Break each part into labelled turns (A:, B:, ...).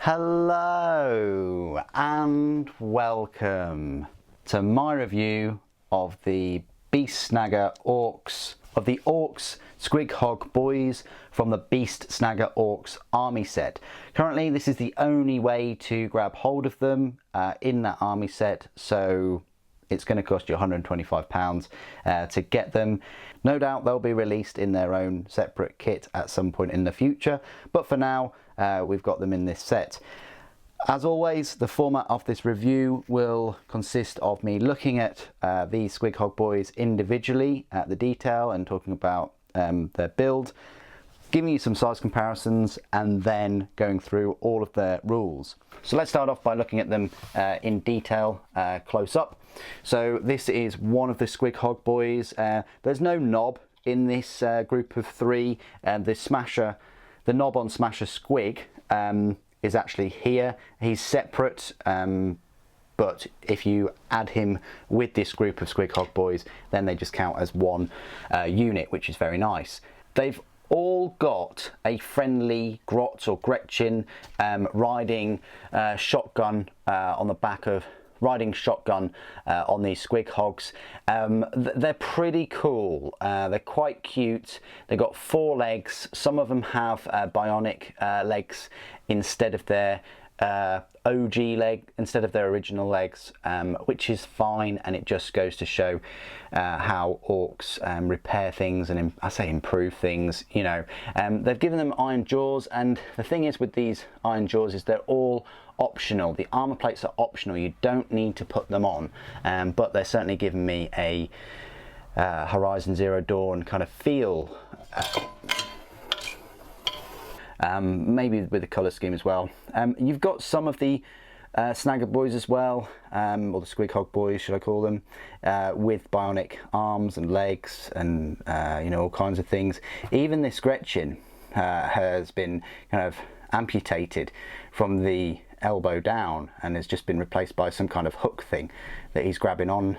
A: Hello and welcome to my review of the Beast Snagga Orks, of the Orks Squighog Boyz from the Beast Snagga Orks army set. Currently this is the only way to grab hold of them in that army set, so it's going to cost you £125 to get them. No doubt they'll be released in their own separate kit at some point in the future, but for now we've got them in this set. As always, the format of this review will consist of me looking at these Squighog Boyz individually at the detail and talking about their build, giving you some size comparisons, and then going through all of their rules. So let's start off by looking at them in detail, close up. So this is one of the Squighog Boyz. There's no knob in this group of three. The knob on Smasher Squig is actually here. He's separate, but if you add him with this group of Squighog Boyz, then they just count as one unit, which is very nice. They've all got a friendly Grot or Gretchen riding shotgun on the back of on these Squighogs. They're pretty cool. They're quite cute. They've got 4 legs. Some of them have bionic legs instead of their OG leg, instead of their original legs, which is fine, and it just goes to show how Orks repair things and I say improve things, you know. They've given them iron jaws, and the thing is with these iron jaws is they're all optional. The armor plates are optional. You don't need to put them on, but they're certainly giving me a Horizon Zero Dawn kind of feel. Maybe with the colour scheme as well. You've got some of the Snagga Boyz as well, or the Squighog Boyz should I call them, with bionic arms and legs and you know, all kinds of things. Even this Gretchen has been kind of amputated from the elbow down and has just been replaced by some kind of hook thing that he's grabbing on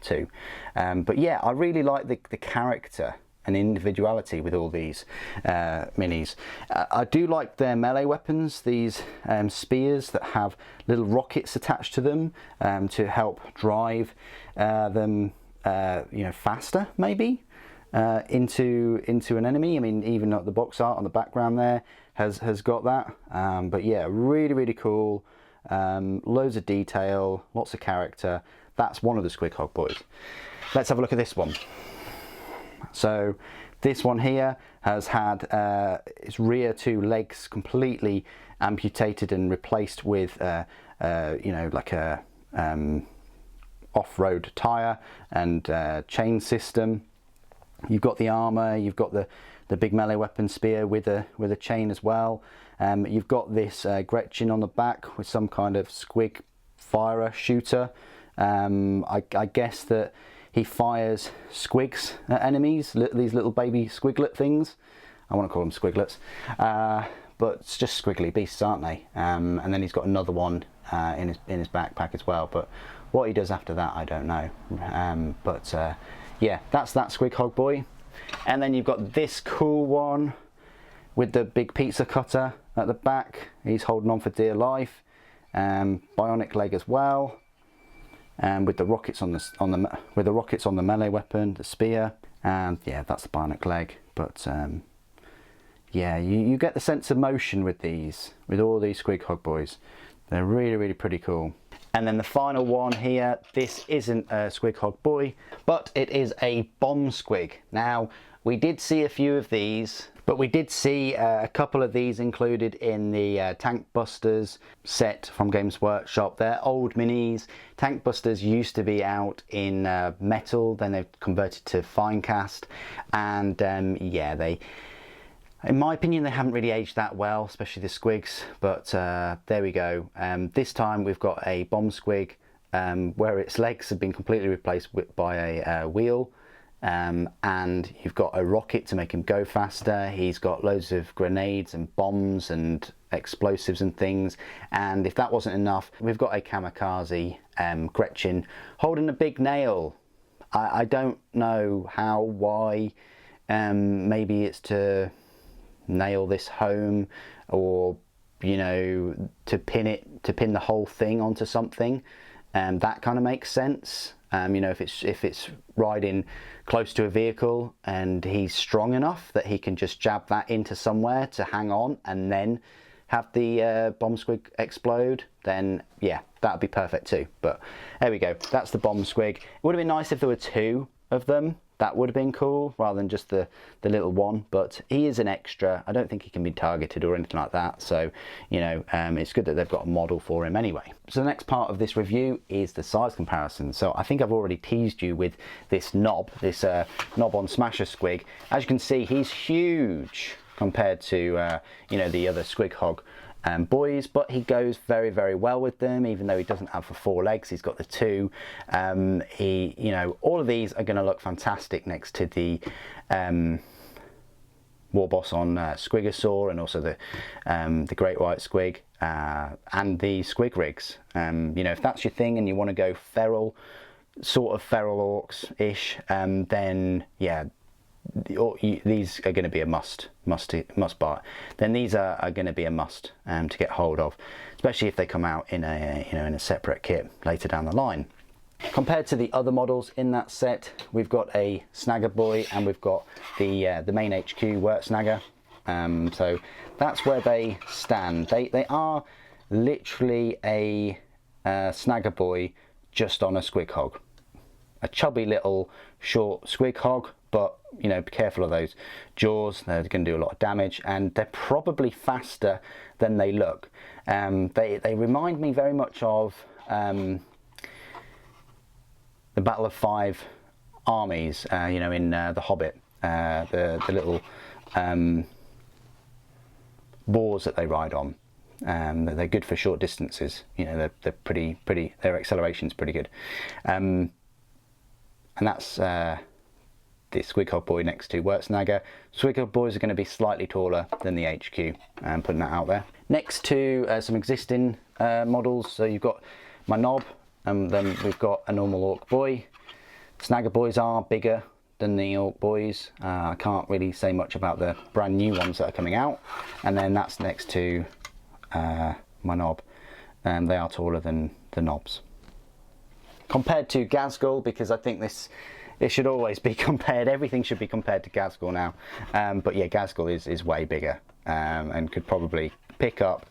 A: to. But yeah, I really like the character and individuality with all these minis. I do like their melee weapons, these spears that have little rockets attached to them to help drive them you know, faster maybe into an enemy. I mean, even the box art on the background there has got that. But yeah, really cool. Loads of detail, lots of character. That's one of the Squighog Boyz. Let's have a look at this one. So this one here has had its rear 2 legs completely amputated and replaced with you know, like a off-road tire and chain system. You've got the armor, you've got the big melee weapon spear with a chain as well. You've got this Gretchen on the back with some kind of squig firer shooter. I guess that he fires squigs at enemies, these little baby squiglet things. I want to call them squiglets, but it's just squiggly beasts, aren't they? And then he's got another one in his backpack as well, but what he does after that I don't know. Yeah, that's that Squighog Boy. And then you've got this cool one with the big pizza cutter at the back. He's holding on for dear life. Bionic leg as well. With the rockets on the melee weapon, the spear, and yeah, that's the bionic leg. But yeah, you get the sense of motion with all these Squighog Boyz. They're really pretty cool. And then the final one here, this isn't a Squighog Boy, but it is a bomb squig. Now, we did see a few of these, but we did see a couple of these included in the Tank Busters set from Games Workshop. They're old minis. Tank Busters used to be out in metal, then they've converted to fine cast, and yeah, in my opinion, they haven't really aged that well, especially the squigs, but there we go. This time we've got a bomb squig where its legs have been completely replaced by a wheel, and you've got a rocket to make him go faster. He's got loads of grenades and bombs and explosives and things, and if that wasn't enough, we've got a kamikaze Gretchen holding a big nail. I don't know how, why, maybe it's to nail this home, or you know, to pin the whole thing onto something, and that kind of makes sense. You know, if it's riding close to a vehicle and he's strong enough that he can just jab that into somewhere to hang on and then have the bomb squig explode, then yeah, that would be perfect too. But there we go, that's the bomb squig. It would have been nice if there were two of them. That would have been cool rather than just the little one, but he is an extra. I don't think he can be targeted or anything like that, so you know, it's good that they've got a model for him anyway. So the next part of this review is the size comparison. So I think I've already teased you with this knob, this knob on Smasher Squig. As you can see, he's huge compared to you know, the other Squighog Boyz, but he goes very, very well with them, even though he doesn't have the 4 legs. He's got the 2. You know, all of these are going to look fantastic next to the War Boss on Squigosaur, and also the Great White Squig and the Squig rigs. You know, if that's your thing and you want to go feral, sort of feral orcs-ish, then yeah, these are going to be a must buy. Then these are going to be a must to get hold of, especially if they come out in a, you know, in a separate kit later down the line. Compared to the other models in that set, we've got a Snagga Boy and we've got the main HQ Wurt Snagga. So that's where they stand. They are literally a Snagga Boy just on a Squighog, a chubby little short Squighog. But you know, be careful of those jaws. They're going to do a lot of damage, and they're probably faster than they look. They remind me very much of the Battle of 5 armies. You know, in The Hobbit, the little boars that they ride on. They're good for short distances. You know, they're pretty. Their acceleration's pretty good, and that's the Squighog Boy next to Wurt Snagga. Squighog Boys are going to be slightly taller than the HQ, putting that out there. Next to some existing models, so you've got my knob, and then we've got a normal Ork Boy. Snagga Boys are bigger than the Ork Boys. I can't really say much about the brand new ones that are coming out. And then that's next to my knob. They are taller than the knobs. Compared to Ghazghkull, because I think it should always be compared, everything should be compared to Ghazghkull now. But yeah, Ghazghkull is way bigger and could probably pick up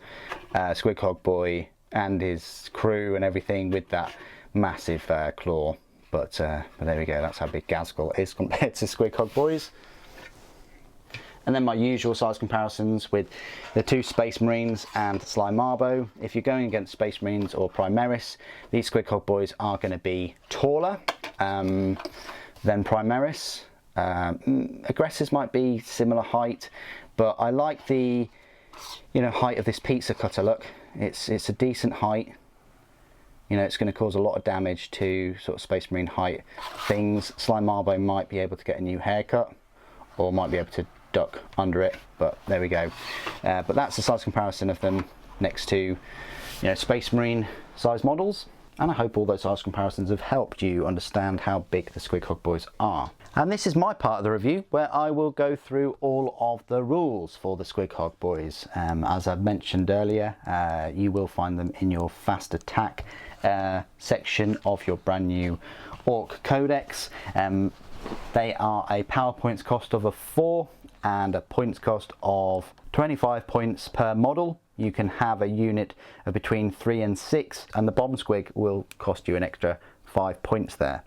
A: Squighog Boy and his crew and everything with that massive claw. But there we go, that's how big Ghazghkull is compared to Squighog Boyz. And then my usual size comparisons with the 2 Space Marines and Sly Marbo. If you're going against Space Marines or Primaris, these Squighog Boys are going to be taller than Primaris. Aggressors might be similar height, but I like the, you know, height of this pizza cutter. Look, it's a decent height. You know, it's going to cause a lot of damage to sort of Space Marine height things. Sly Marbo might be able to get a new haircut, or might be able to duck under it, but there we go. But that's the size comparison of them next to, you know, Space Marine size models. And I hope all those size comparisons have helped you understand how big the Squighog Boys are. And this is my part of the review where I will go through all of the rules for the Squighog Boys. As I've mentioned earlier, you will find them in your fast attack section of your brand new Ork Codex. They are a power points cost of 4 and a points cost of 25 points per model. You can have a unit of between 3 and 6, and the bomb squig will cost you an extra 5 points there.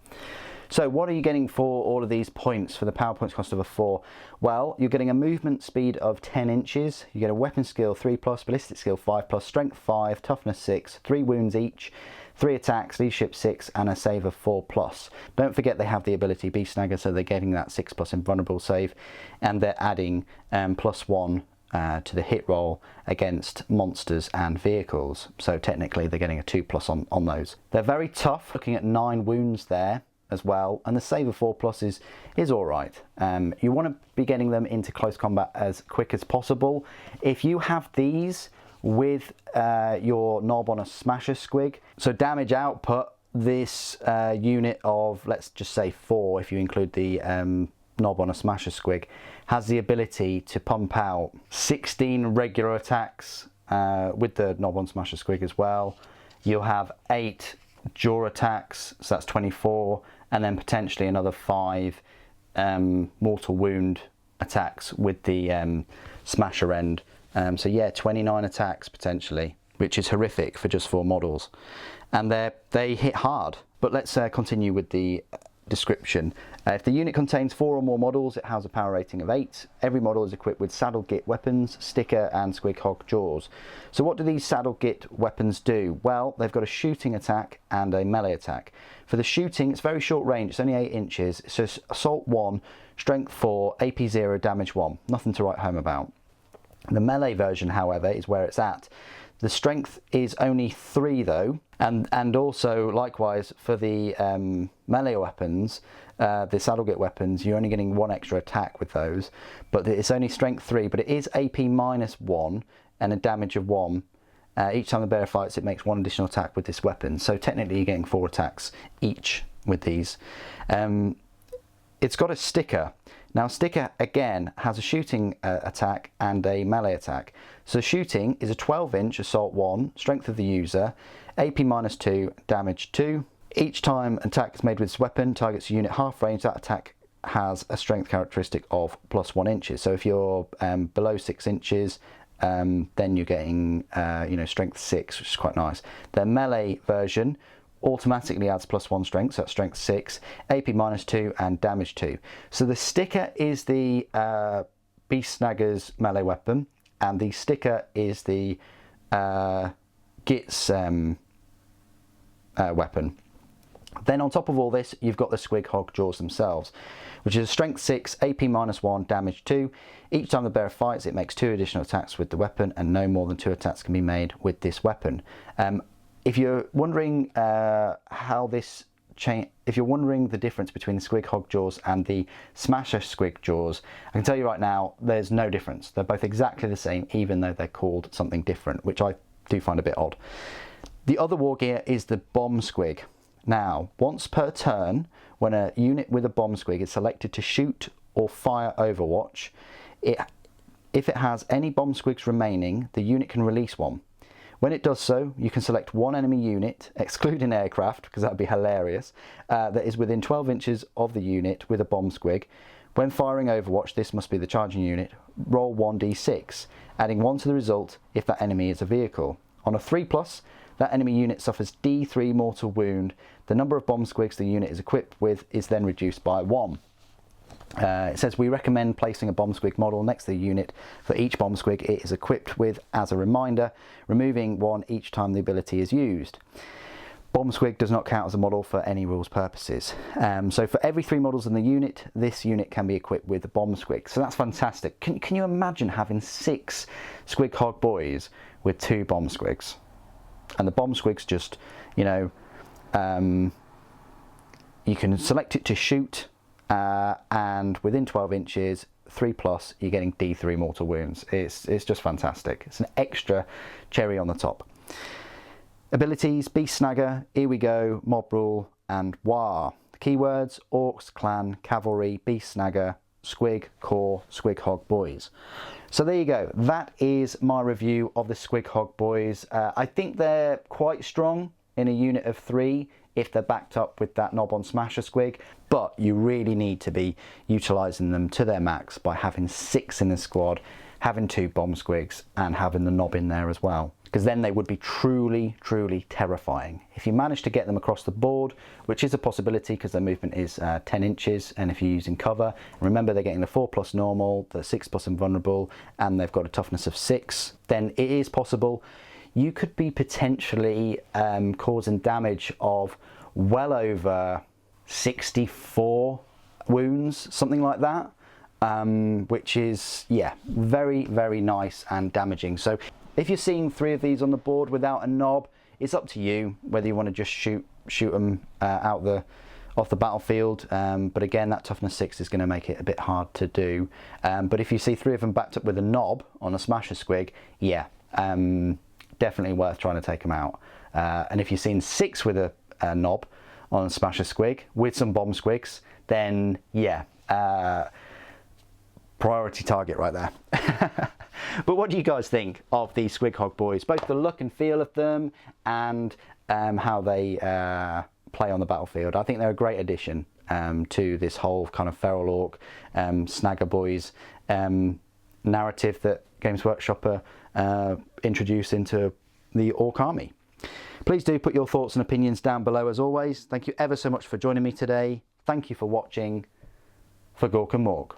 A: So what are you getting for all of these points for the power points cost of 4? Well, you're getting a movement speed of 10 inches, you get a weapon skill 3+, ballistic skill 5+, strength 5, toughness 6, 3 wounds each, 3 attacks, leadership 6, and a save of 4+. Don't forget they have the ability Beast Snagger, so they're getting that 6+ invulnerable save, and they're adding +1 to the hit roll against monsters and vehicles. So technically they're getting a 2+ on those. They're very tough, looking at 9 wounds there as well, and the save of 4+ is alright. You want to be getting them into close combat as quick as possible. If you have these with your knob on a Smasher Squig, so damage output, this unit of, let's just say 4, if you include the knob on a Smasher Squig, has the ability to pump out 16 regular attacks with the knob on Smasher Squig as well. You'll have 8 jaw attacks, so that's 24, and then potentially another 5 mortal wound attacks with the Smasher end. So yeah, 29 attacks potentially, which is horrific for just 4 models. And they hit hard. But let's continue with the description. If the unit contains 4 or more models, it has a power rating of 8. Every model is equipped with saddle git weapons, sticker and Squighog jaws. So what do these saddle git weapons do? Well, they've got a shooting attack and a melee attack. For the shooting, it's very short range, it's only 8 inches. So assault 1, strength 4, AP 0, damage 1. Nothing to write home about. The melee version, however, is where it's at. The strength is only 3 though, and also likewise for the melee weapons, the saddle git weapons, you're only getting 1 extra attack with those, but it's only strength 3, but it is AP -1 and a damage of 1. Each time the bearer fights, it makes 1 additional attack with this weapon, so technically you're getting 4 attacks each with these. It's got a sticker. Now sticker again has a shooting attack and a melee attack. So shooting is a 12-inch assault 1, strength of the user, AP -2, damage 2. Each time an attack is made with this weapon, targets a unit half range, that attack has a strength characteristic of +1 inches. So if you're below 6 inches, then you're getting strength 6, which is quite nice. The melee version automatically adds +1 strength, so that's strength 6, AP -2 and damage 2. So the sticker is the Beast Snaggas melee weapon, and the sticker is the Git's weapon. Then on top of all this, you've got the Squighog jaws themselves, which is a strength 6, AP -1, damage 2. Each time the bearer fights, it makes 2 additional attacks with the weapon, and no more than 2 attacks can be made with this weapon. If you're wondering if you're wondering the difference between the Squighog jaws and the Smasher Squig jaws, I can tell you right now, there's no difference. They're both exactly the same, even though they're called something different, which I do find a bit odd. The other war gear is the bomb squig. Now, once per turn, when a unit with a bomb squig is selected to shoot or fire Overwatch, if it has any bomb squigs remaining, the unit can release one. When it does so, you can select one enemy unit, excluding aircraft, because that would be hilarious, that is within 12 inches of the unit with a bomb squig. When firing Overwatch, this must be the charging unit, roll 1d6, adding 1 to the result if that enemy is a vehicle. On a 3+, that enemy unit suffers D3 mortal wound. The number of bomb squigs the unit is equipped with is then reduced by 1. It says we recommend placing a bomb squig model next to the unit for each bomb squig it is equipped with as a reminder, removing 1 each time the ability is used. Bomb squig does not count as a model for any rules purposes. So for every 3 models in the unit, this unit can be equipped with a bomb squig. So that's fantastic. Can you imagine having 6 Squighog Boyz with 2 bomb squigs? And the bomb squigs just, you can select it to shoot, and within 12 inches, 3+, you're getting D3 mortal wounds. It's just fantastic. It's an extra cherry on the top. Abilities: Beast Snagga, Here We Go, Mob Rule, and War. The keywords: Orks, Clan, Cavalry, Beast Snagga, Squig, Core, Squighog Boyz. So there you go. That is my review of the Squighog Boyz. I think they're quite strong in a unit of 3 if they're backed up with that knob on Smasher Squig, but you really need to be utilising them to their max by having 6 in the squad, having 2 bomb squigs, and having the knob in there as well, because then they would be truly, truly terrifying. If you manage to get them across the board, which is a possibility because their movement is 10 inches, and if you're using cover, remember they're getting the 4+ normal, the 6+ invulnerable, and they've got a toughness of 6, then it is possible. You could be potentially causing damage of well over 64 wounds, something like that, which is, yeah, very, very nice and damaging. So if you're seeing 3 of these on the board without a knob, it's up to you whether you want to just shoot them off the battlefield. But again, that toughness 6 is going to make it a bit hard to do. But if you see 3 of them backed up with a knob on a Smasher Squig, yeah, definitely worth trying to take them out. And if you've seen 6 with a knob on a Smasher Squig with some bomb squigs, then yeah, priority target right there. But what do you guys think of the Squighog Boyz? Both the look and feel of them and how they play on the battlefield. I think they're a great addition to this whole kind of feral orc, Snagga boys narrative that Games Workshop are introduced into the orc army. Please do put your thoughts and opinions down below as always. Thank you ever so much for joining me today. Thank you for watching. For Gork and Morg.